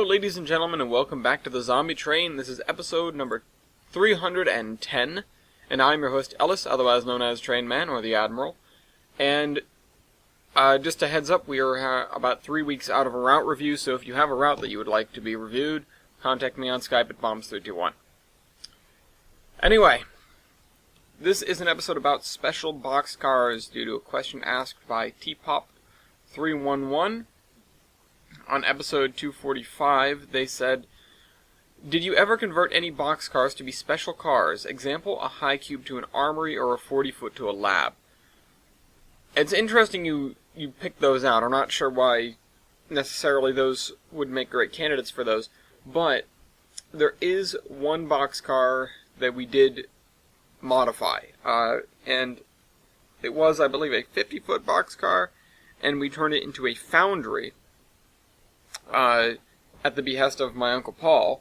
Hello, ladies and gentlemen, and welcome back to the Zombie Train. This is episode number 310, and I'm your host, Ellis, otherwise known as Train Man, or the Admiral. And just a heads up, we are about 3 weeks out of a route review, so if you have a route that you would like to be reviewed, contact me on Skype at Bombs321. Anyway, this is an episode about special boxcars due to a question asked by TPOP311. On episode 245, they said, "Did you ever convert any boxcars to be special cars? Example, a high cube to an armory or a 40-foot to a lab." It's interesting you picked those out. I'm not sure why necessarily those would make great candidates for those, but there is one boxcar that we did modify, and it was, I believe, a 50-foot boxcar, and we turned it into a foundry at the behest of my Uncle Paul,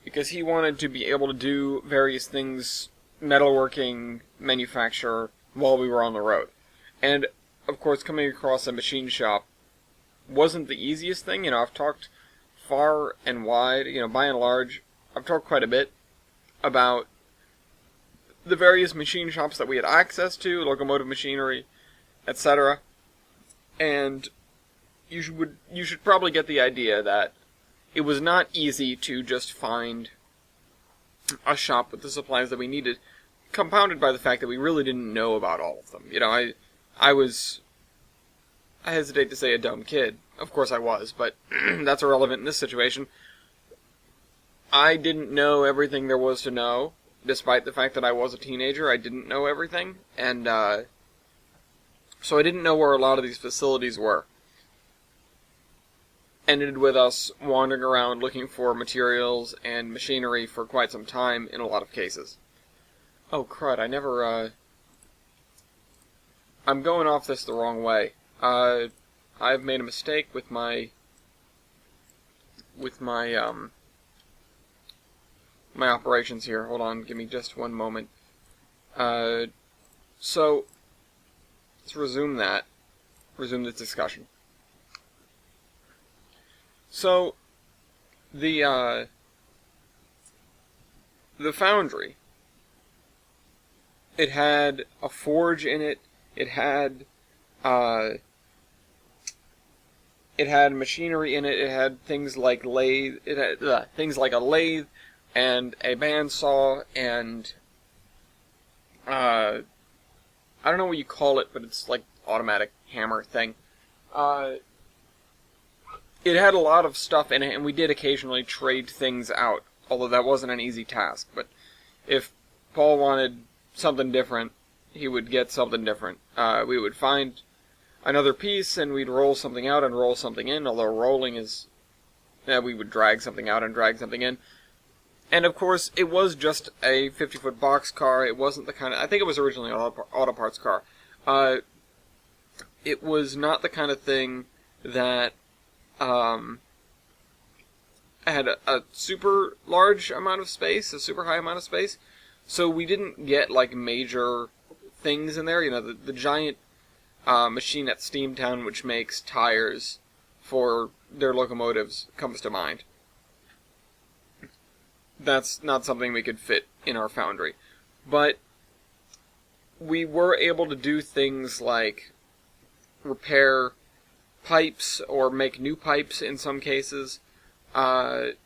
because he wanted to be able to do various things, metalworking, manufacture, while we were on the road. And, of course, coming across a machine shop wasn't the easiest thing. I've talked far and wide, by and large, I've talked quite a bit about the various machine shops that we had access to, locomotive machinery, etc. And you should probably get the idea that it was not easy to just find a shop with the supplies that we needed, compounded by the fact that we really didn't know about all of them. I hesitate to say a dumb kid. Of course I was, but that's irrelevant in this situation. I didn't know everything there was to know, despite the fact that I was a teenager. I didn't know everything, and so I didn't know where a lot of these facilities were. Ended with us wandering around looking for materials and machinery for quite some time in a lot of cases. Oh crud, I'm going off this the wrong way. I've made a mistake with my my operations here. Hold on, give me just one moment. So let's resume this discussion. So, the foundry, it had a forge in it, it had machinery in it, it had things like a lathe, and a bandsaw, and, I don't know what you call it, but it's like automatic hammer thing. It had a lot of stuff in it, and we did occasionally trade things out, although that wasn't an easy task. But if Paul wanted something different, he would get something different. We would find another piece, and we'd roll something out and roll something in, although rolling is... we would drag something out and drag something in. And of course, it was just a 50-foot box car. It wasn't the kind of... I think it was originally an auto parts car. It was not the kind of thing that... had a super large amount of space, a super high amount of space, so we didn't get, major things in there. The giant machine at Steamtown, which makes tires for their locomotives, comes to mind. That's not something we could fit in our foundry. But we were able to do things like repair pipes, or make new pipes in some cases. What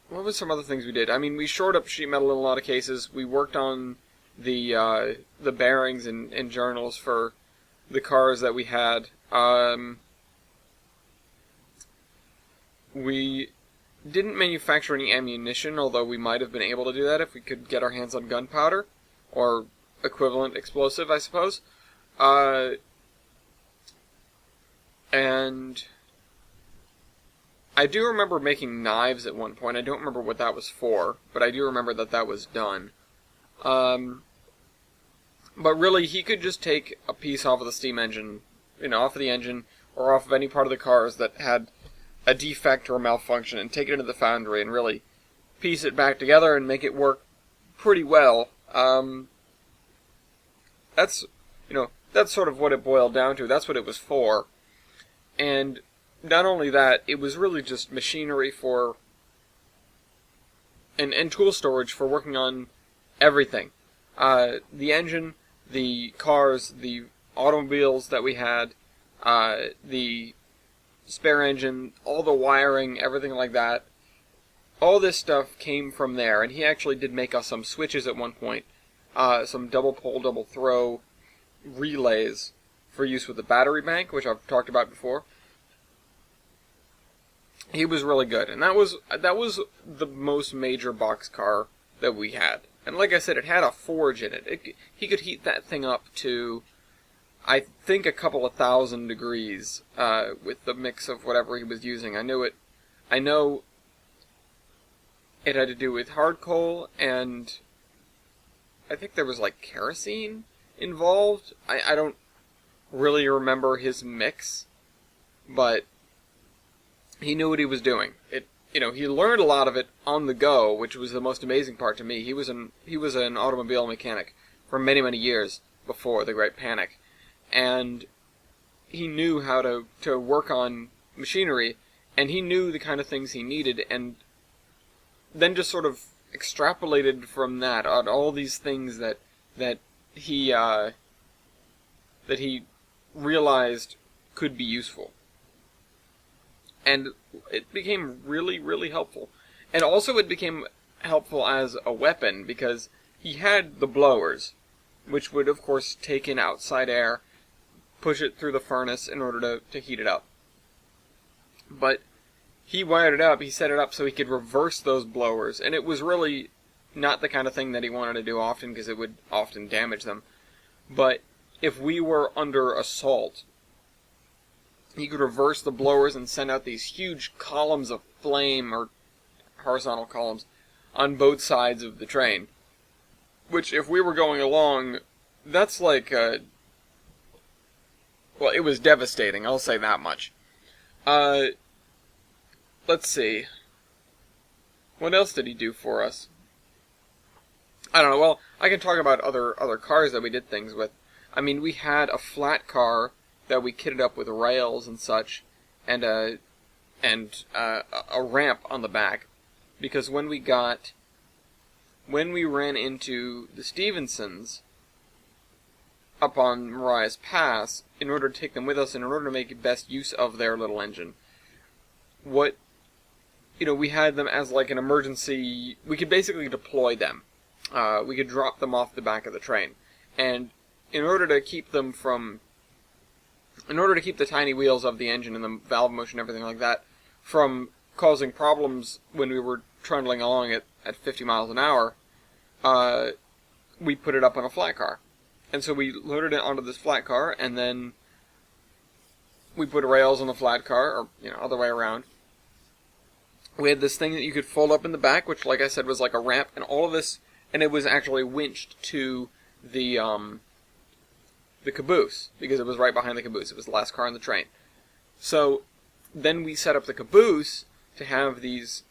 was some other things we did? We shored up sheet metal in a lot of cases. We worked on the bearings and journals for the cars that we had. We didn't manufacture any ammunition, although we might have been able to do that if we could get our hands on gunpowder, or equivalent explosive, I suppose. And I do remember making knives at one point. I don't remember what that was for, but I do remember that was done. But really, he could just take a piece off of the steam engine, off of the engine, or off of any part of the cars that had a defect or a malfunction, and take it into the foundry and really piece it back together and make it work pretty well. That's sort of what it boiled down to. That's what it was for. And not only that, it was really just machinery for and tool storage for working on everything. The engine, the cars, the automobiles that we had, the spare engine, all the wiring, everything like that. All this stuff came from there, and he actually did make us some switches at one point, some double pole, double throw relays for use with the battery bank, which I've talked about before. He was really good, and that was the most major boxcar that we had. And like I said, it had a forge in it. He could heat that thing up to, I think, a couple of 1,000 degrees with the mix of whatever he was using. I know it had to do with hard coal, and I think there was like kerosene involved. I don't really remember his mix, but he knew what he was doing. He learned a lot of it on the go, which was the most amazing part to me. He was an automobile mechanic for many, many years before the Great Panic, and he knew how to work on machinery, and he knew the kind of things he needed, and then just sort of extrapolated from that on all these things that he realized could be useful. And it became really, really helpful. And also it became helpful as a weapon, because he had the blowers, which would, of course, take in outside air, push it through the furnace in order to heat it up. But he wired it up, he set it up so he could reverse those blowers, and it was really not the kind of thing that he wanted to do often, because it would often damage them. But if we were under assault, he could reverse the blowers and send out these huge columns of flame, or horizontal columns, on both sides of the train. Which, if we were going along, that's like well, it was devastating, I'll say that much. Let's see. What else did he do for us? I don't know, well, I can talk about other cars that we did things with. I mean, we had a flat car that we kitted up with rails and such, and a ramp on the back, because when we ran into the Stevensons up on Marias Pass, in order to take them with us and in order to make best use of their little engine, we had them as like an emergency. We could basically deploy them. We could drop them off the back of the train, and in order to keep the tiny wheels of the engine and the valve motion and everything like that from causing problems when we were trundling along at 50 miles an hour, we put it up on a flat car. And so we loaded it onto this flat car, and then we put rails on the flat car, or, other way around. We had this thing that you could fold up in the back, which, like I said, was like a ramp, and all of this, and it was actually winched to the caboose, because it was right behind the caboose. It was the last car on the train. So then we set up the caboose to have these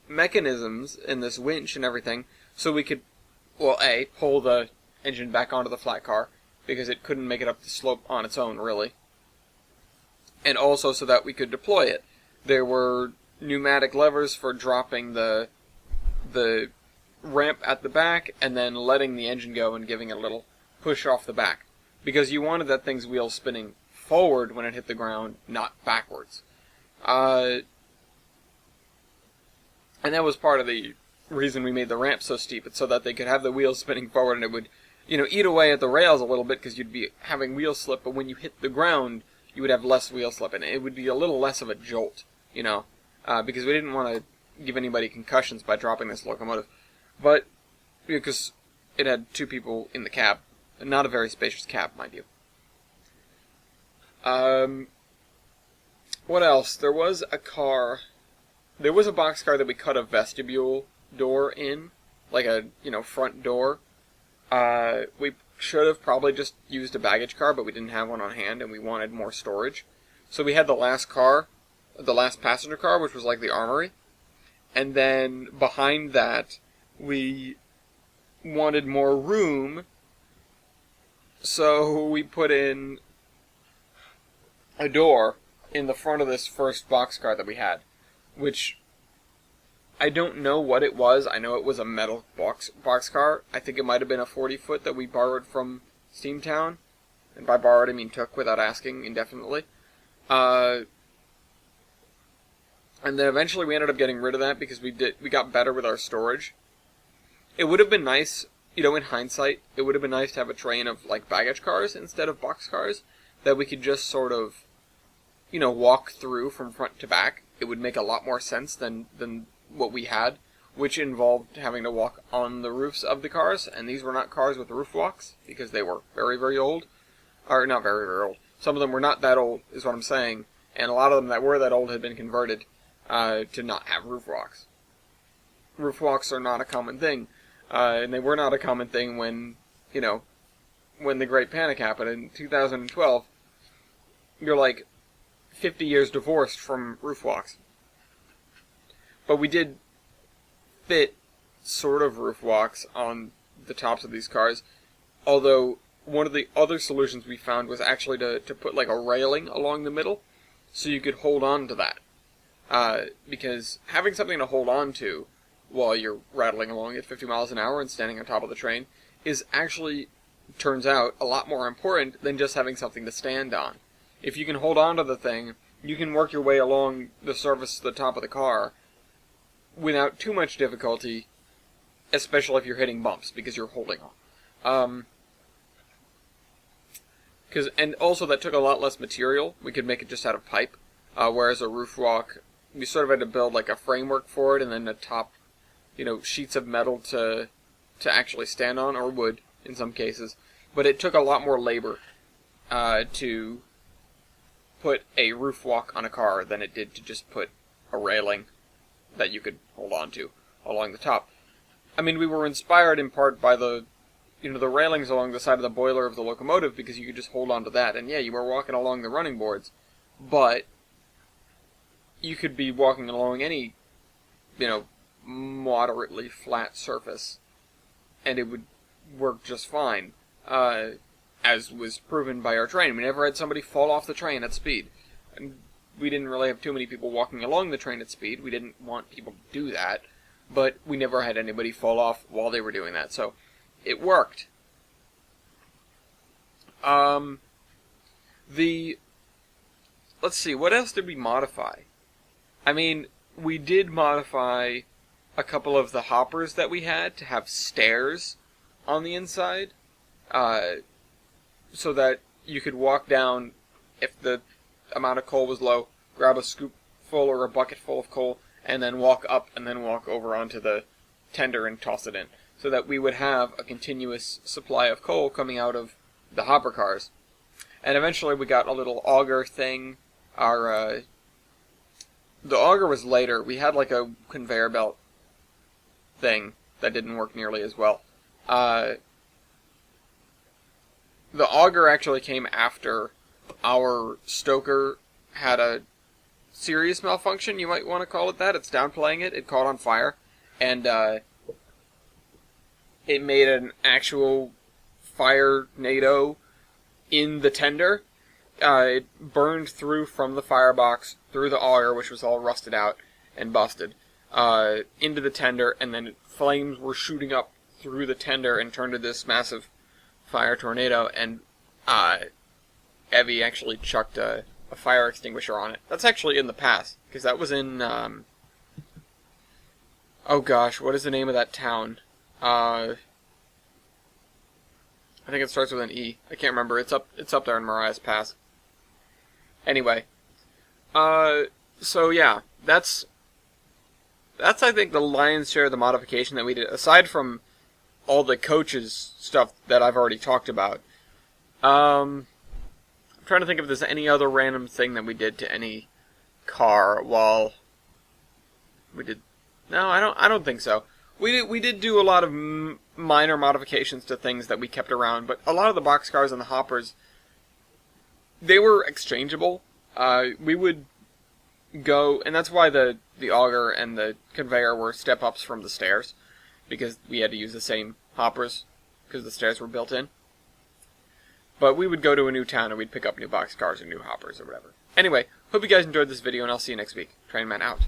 mechanisms and this winch and everything, so we could, well, pull the engine back onto the flat car, because it couldn't make it up the slope on its own, really. And also so that we could deploy it. There were pneumatic levers for dropping the ramp at the back, and then letting the engine go and giving it a little push off the back. Because you wanted that thing's wheel spinning forward when it hit the ground, not backwards. And that was part of the reason we made the ramp so steep. It's so that they could have the wheels spinning forward, and it would, eat away at the rails a little bit, because you'd be having wheel slip, but when you hit the ground, you would have less wheel slip, and it would be a little less of a jolt, because we didn't want to give anybody concussions by dropping this locomotive. But, because it had two people in the cab. Not a very spacious cab, mind you. What else? There was a boxcar that we cut a vestibule door in, like a, front door. We should have probably just used a baggage car, but we didn't have one on hand, and we wanted more storage. So we had the last passenger car, which was like the armory. And then behind that, we wanted more room, so we put in a door in the front of this first boxcar that we had, which I don't know what it was. I know it was a metal boxcar. I think it might have been a 40-foot that we borrowed from Steamtown. And by borrowed, I mean took without asking indefinitely. And then eventually we ended up getting rid of that because we got better with our storage. It would have been nice, in hindsight, it would have been nice to have a train of, baggage cars instead of boxcars that we could just sort of, walk through from front to back. It would make a lot more sense than what we had, which involved having to walk on the roofs of the cars, and these were not cars with roof walks, because they were very, very old. Or, not very, very old. Some of them were not that old, is what I'm saying, and a lot of them that were that old had been converted to not have roof walks. Roof walks are not a common thing, and they were not a common thing when the Great Panic happened in 2012. You're 50 years divorced from roof walks. But we did fit sort of roof walks on the tops of these cars, although one of the other solutions we found was actually to put a railing along the middle so you could hold on to that. Because having something to hold on to while you're rattling along at 50 miles an hour and standing on top of the train is actually, turns out, a lot more important than just having something to stand on. If you can hold on to the thing, you can work your way along the surface to the top of the car without too much difficulty, especially if you're hitting bumps, because you're holding on. And also that took a lot less material. We could make it just out of pipe, whereas a roof walk, we sort of had to build a framework for it, and then the top, sheets of metal to actually stand on, or wood in some cases. But it took a lot more labor to put a roof walk on a car than it did to just put a railing that you could hold on to along the top. I mean, we were inspired in part by the railings along the side of the boiler of the locomotive, because you could just hold on to that, and yeah, you were walking along the running boards, but you could be walking along any, moderately flat surface, and it would work just fine, as was proven by our train. We never had somebody fall off the train at speed. And we didn't really have too many people walking along the train at speed. We didn't want people to do that, but we never had anybody fall off while they were doing that, so it worked. Let's see, what else did we modify? I mean, we did modify a couple of the hoppers that we had to have stairs on the inside, so that you could walk down if the amount of coal was low, grab a scoop full or a bucket full of coal, and then walk up and then walk over onto the tender and toss it in, so that we would have a continuous supply of coal coming out of the hopper cars. And eventually we got a little auger thing. The auger was later. We had a conveyor belt thing that didn't work nearly as well. The auger actually came after our stoker had a serious malfunction, you might want to call it that. It's downplaying it. It caught on fire, and it made an actual fire-nado in the tender. It burned through from the firebox, through the auger, which was all rusted out and busted, into the tender, and then flames were shooting up through the tender and turned into this massive fire tornado, and Evie actually chucked a fire extinguisher on it. That's actually in the past, because that was in, oh gosh, what is the name of that town? I think it starts with an E. I can't remember. It's up there in Marias Pass. Anyway, so yeah, that's I think the lion's share of the modification that we did, aside from all the coaches stuff that I've already talked about. I'm trying to think if there's any other random thing that we did to any car while we did. No, I don't think so. We did do a lot of minor modifications to things that we kept around, but a lot of the boxcars and the hoppers, they were exchangeable. We would go, and that's why the auger and the conveyor were step-ups from the stairs, because we had to use the same hoppers, because the stairs were built in. But we would go to a new town and we'd pick up new boxcars or new hoppers or whatever. Anyway, hope you guys enjoyed this video and I'll see you next week. Trainman out.